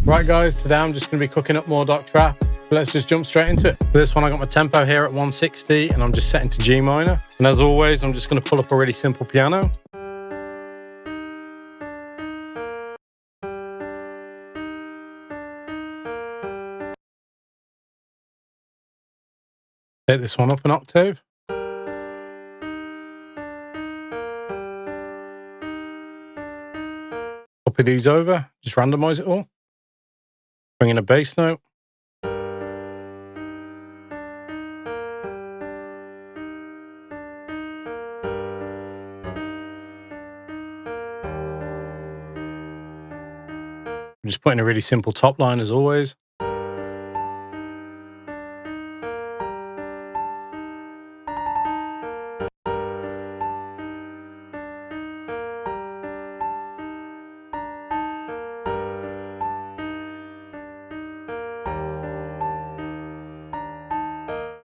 Right guys, today I'm just going to be cooking up more dock trap. Let's just jump straight into it. For this one I got my tempo here at 160 and I'm just setting to G minor. And as always, I'm just going to pull up a really simple piano. Take this one up an octave. Copy these over, just randomize it all. Bring in a bass note. I'm just putting a really simple top line as always.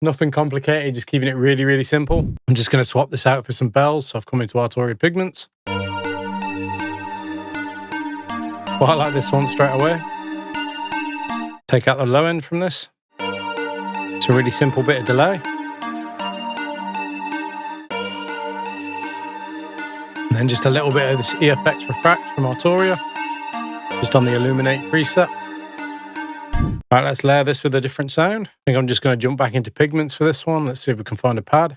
Nothing complicated, just keeping it really, really simple. I'm just going to swap this out for some bells. So I've come into Arturia Pigments. Quite like this one straight away. Take out the low end from this. It's a really simple bit of delay. And then just a little bit of this EFX Refract from Arturia. Just on the Illuminate preset. Right, let's layer this with a different sound. I think I'm just going to jump back into Pigments for this one. Let's see if we can find a pad.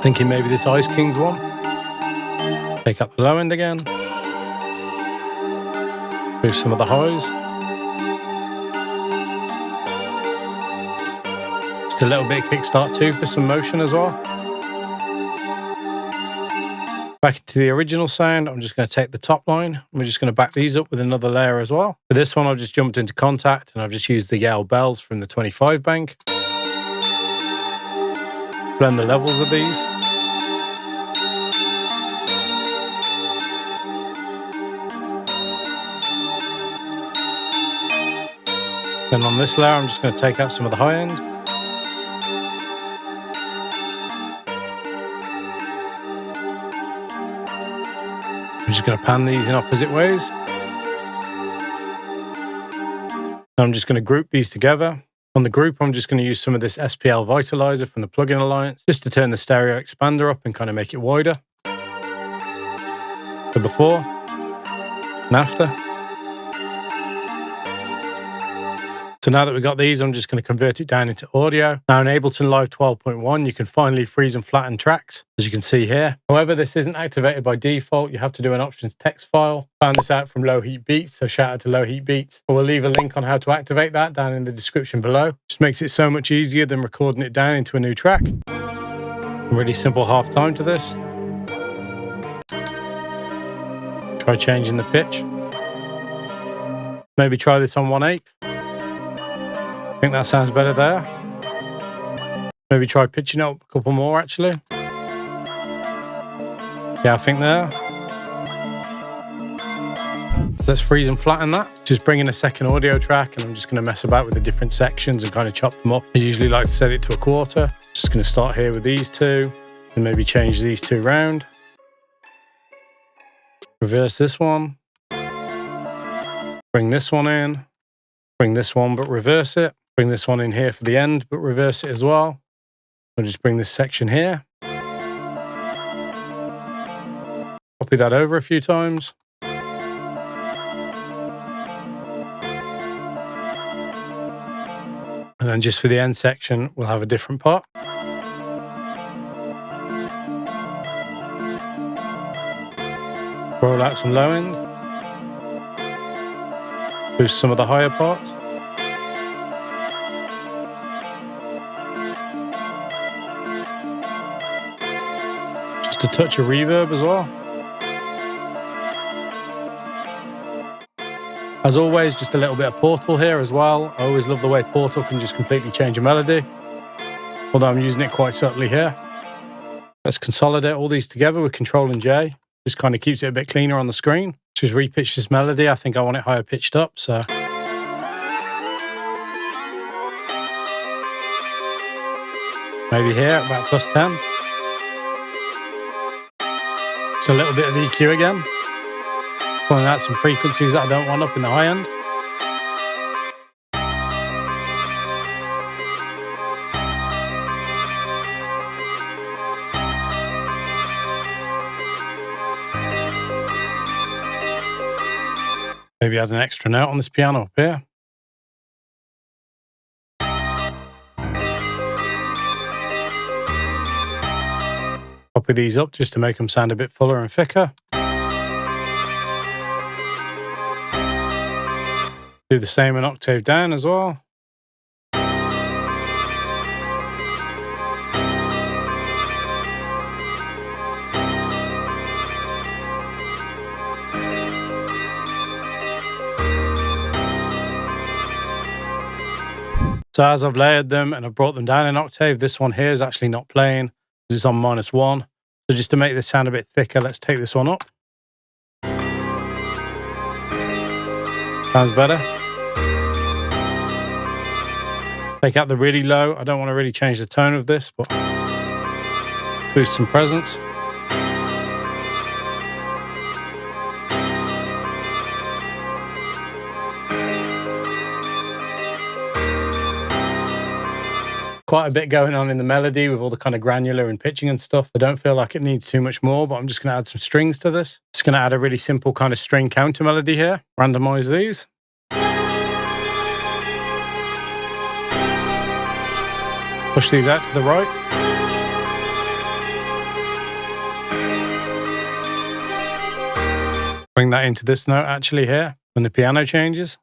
Thinking maybe this Ice Kings one. Take up the low end again. Move some of the highs. Just a little bit of kickstart too for some motion as well. Back into the original sound, I'm just going to take the top line. We're just going to back these up with another layer as well. For this one, I've just jumped into Contact and I've just used the Yale bells from the 25 bank. Blend the levels of these. Then on this layer, I'm just going to take out some of the high end. I'm just going to pan these in opposite ways. I'm just going to group these together. On the group, I'm just going to use some of this SPL Vitalizer from the Plugin Alliance, just to turn the stereo expander up and kind of make it wider. So before and after. So now that we've got these, I'm just going to convert it down into audio. Now in Ableton Live 12.1, you can finally freeze and flatten tracks, as you can see here. However, this isn't activated by default. You have to do an options text file. Found this out from Low Heat Beats, so shout out to Low Heat Beats. We'll leave a link on how to activate that down in the description below. Just makes it so much easier than recording it down into a new track. Really simple half time to this. Try changing the pitch. Maybe try this on 1/8. I think that sounds better there. Maybe try pitching up a couple more actually. Yeah, I think there. Let's freeze and flatten that. Just bring in a second audio track and I'm just going to mess about with the different sections and kind of chop them up. I usually like to set it to a quarter. Just going to start here with these two and maybe change these two round. Reverse this one. Bring this one in. Bring this one but reverse it. Bring this one in here for the end, but reverse it as well. I'll just bring this section here. Copy that over a few times. And then just for the end section, we'll have a different part. Roll out some low end. Boost some of the higher parts. A touch of reverb as well. As always, just a little bit of Portal here as well. I always love the way Portal can just completely change a melody, although I'm using it quite subtly here. Let's consolidate all these together with Control and J. Just kind of keeps it a bit cleaner on the screen. Just repitch this melody. I think I want it higher pitched up, so Maybe here, about +10. So a little bit of EQ again. Pulling out some frequencies that I don't want up in the high end. Maybe add an extra note on this piano up here. Copy these up just to make them sound a bit fuller and thicker. Do the same an octave down as well. So as I've layered them and I've brought them down an octave, this one here is actually not playing. It's on -1. So just to make this sound a bit thicker, let's take this one up. Sounds better. Take out the really low. I don't want to really change the tone of this, but boost some presence. Quite a bit going on in the melody with all the kind of granular and pitching and stuff. I don't feel like it needs too much more, but I'm just going to add some strings to this. Just going to add a really simple kind of string counter melody here. Randomize these. Push these out to the right. Bring that into this note actually here when the piano changes.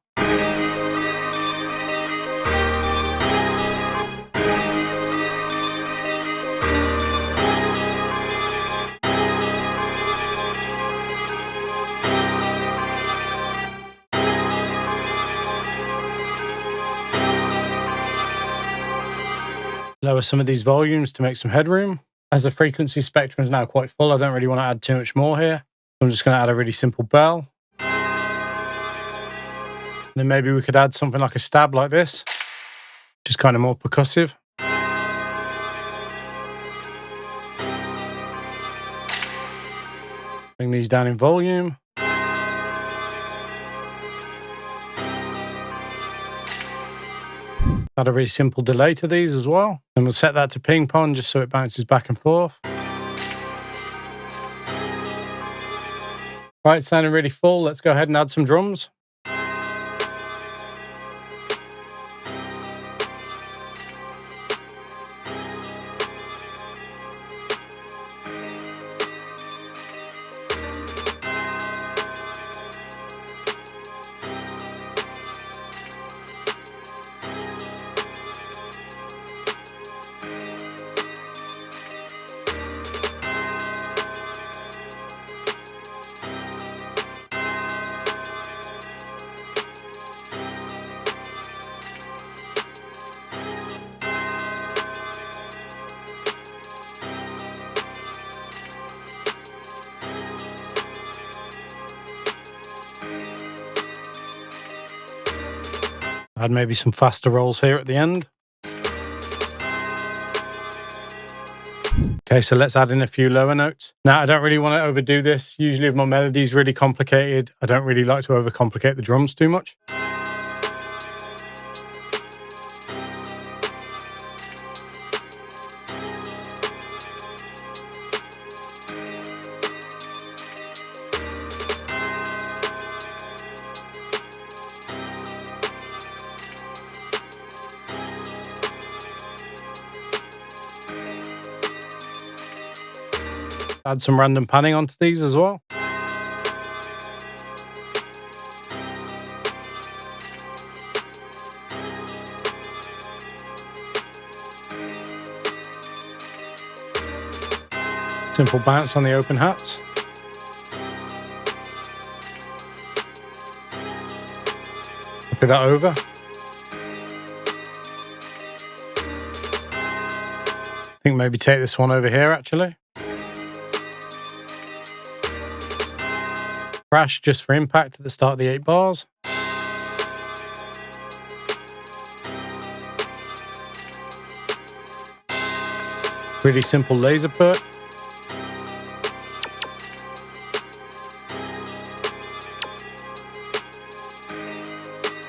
Lower some of these volumes to make some headroom. As the frequency spectrum is now quite full, I don't really want to add too much more here. I'm just going to add a really simple bell. And then maybe we could add something like a stab like this, just kind of more percussive. Bring these down in volume. Add a really simple delay to these as well. And we'll set that to ping pong just so it bounces back and forth. Right, sounding really full. Let's go ahead and add some drums. Add maybe some faster rolls here at the end. Okay, so let's add in a few lower notes. Now, I don't really want to overdo this. Usually if my melody is really complicated, I don't really like to overcomplicate the drums too much. Add some random panning onto these as well. Simple bounce on the open hats. Copy that over. I think maybe take this one over here actually. Crash just for impact at the start of the 8 bars. Really simple laser put.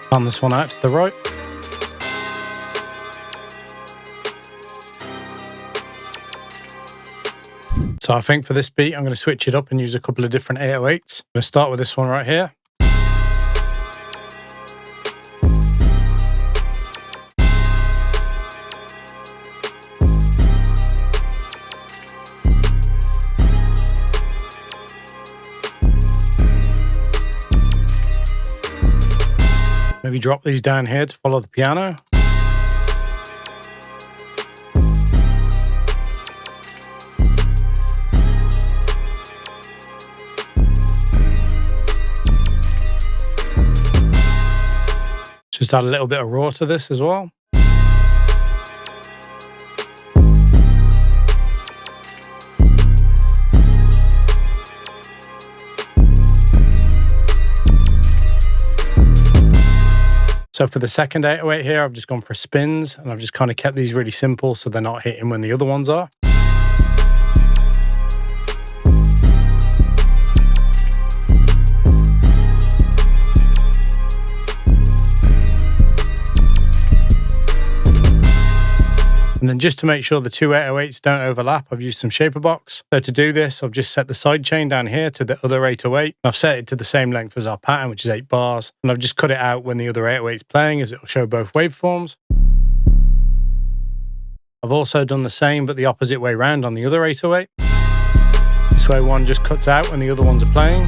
Pan this one out to the right. So I think for this beat, I'm going to switch it up and use a couple of different 808s. I'm going to start with this one right here. Maybe drop these down here to follow the piano. Just add a little bit of raw to this as well. So for the second 808 here, I've just gone for spins, and I've just kind of kept these really simple so they're not hitting when the other ones are. And then just to make sure the two 808s don't overlap, I've used some shaper box. So to do this, I've just set the side chain down here to the other 808. I've set it to the same length as our pattern, which is 8 bars. And I've just cut it out when the other 808's playing, as it'll show both waveforms. I've also done the same, but the opposite way round on the other 808. This way one just cuts out when the other ones are playing.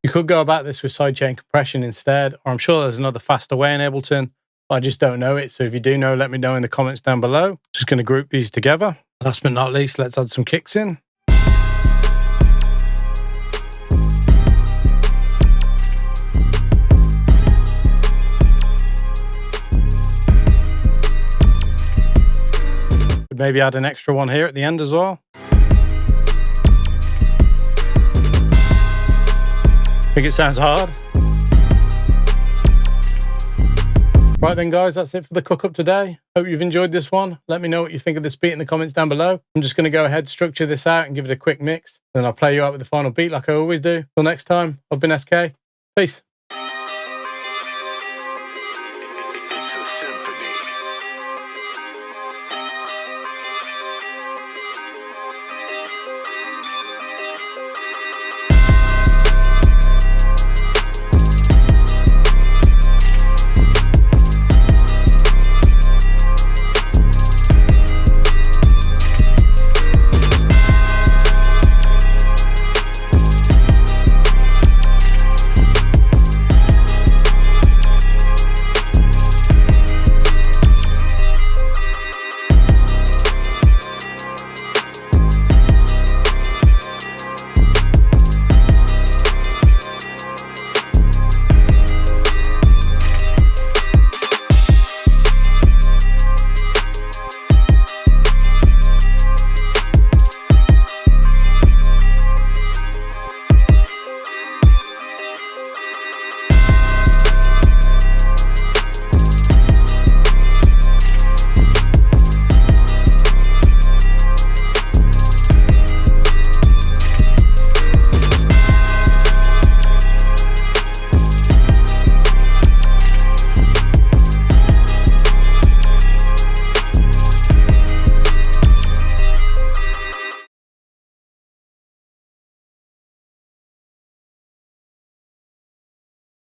You could go about this with sidechain compression instead, or I'm sure there's another faster way in Ableton. I just don't know it, so if you do know, let me know in the comments down below. Just going to group these together. Last but not least, let's add some kicks in. Could maybe add an extra one here at the end as well. I think it sounds hard. Right then guys, that's it for the cook up today. Hope you've enjoyed this one. Let me know what you think of this beat in the comments down below. I'm just going to go ahead, structure this out and give it a quick mix. Then I'll play you out with the final beat like I always do. Till next time, I've been SK. Peace.